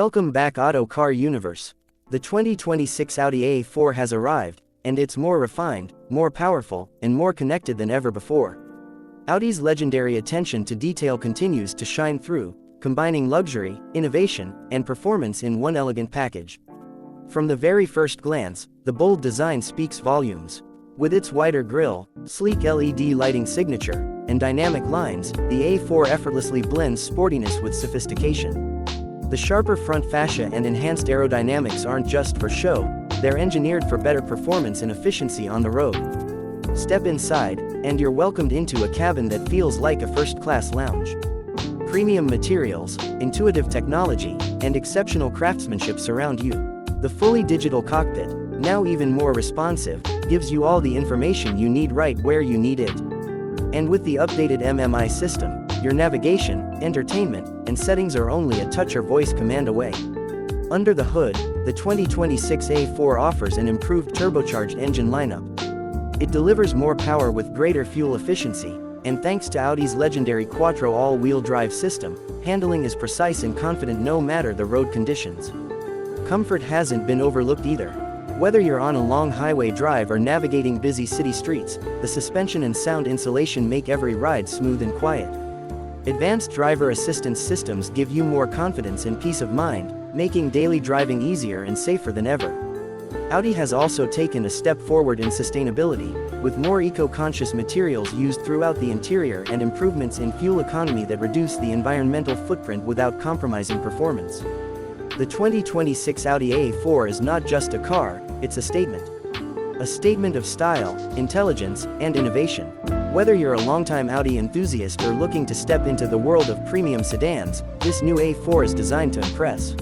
Welcome back Auto Car Universe. The 2026 Audi A4 has arrived, and it's more refined, more powerful, and more connected than ever before. Audi's legendary attention to detail continues to shine through, combining luxury, innovation, and performance in one elegant package. From the very first glance, the bold design speaks volumes. With its wider grille, sleek LED lighting signature, and dynamic lines, the A4 effortlessly blends sportiness with sophistication. The sharper front fascia and enhanced aerodynamics aren't just for show, they're engineered for better performance and efficiency on the road. Step inside, and you're welcomed into a cabin that feels like a first-class lounge. Premium materials, intuitive technology, and exceptional craftsmanship surround you. The fully digital cockpit, now even more responsive, gives you all the information you need right where you need it. And with the updated MMI system, your navigation, entertainment, and settings are only a touch or voice command away. Under the hood, the 2026 A4 offers an improved turbocharged engine lineup. It delivers more power with greater fuel efficiency, and thanks to Audi's legendary Quattro all-wheel drive system, handling is precise and confident no matter the road conditions. Comfort hasn't been overlooked either. Whether you're on a long highway drive or navigating busy city streets, the suspension and sound insulation make every ride smooth and quiet. Advanced driver assistance systems give you more confidence and peace of mind, making daily driving easier and safer than ever. Audi has also taken a step forward in sustainability, with more eco-conscious materials used throughout the interior and improvements in fuel economy that reduce the environmental footprint without compromising performance. The 2026 Audi A4 is not just a car, it's a statement. A statement of style, intelligence, and innovation. Whether you're a longtime Audi enthusiast or looking to step into the world of premium sedans, this new A4 is designed to impress.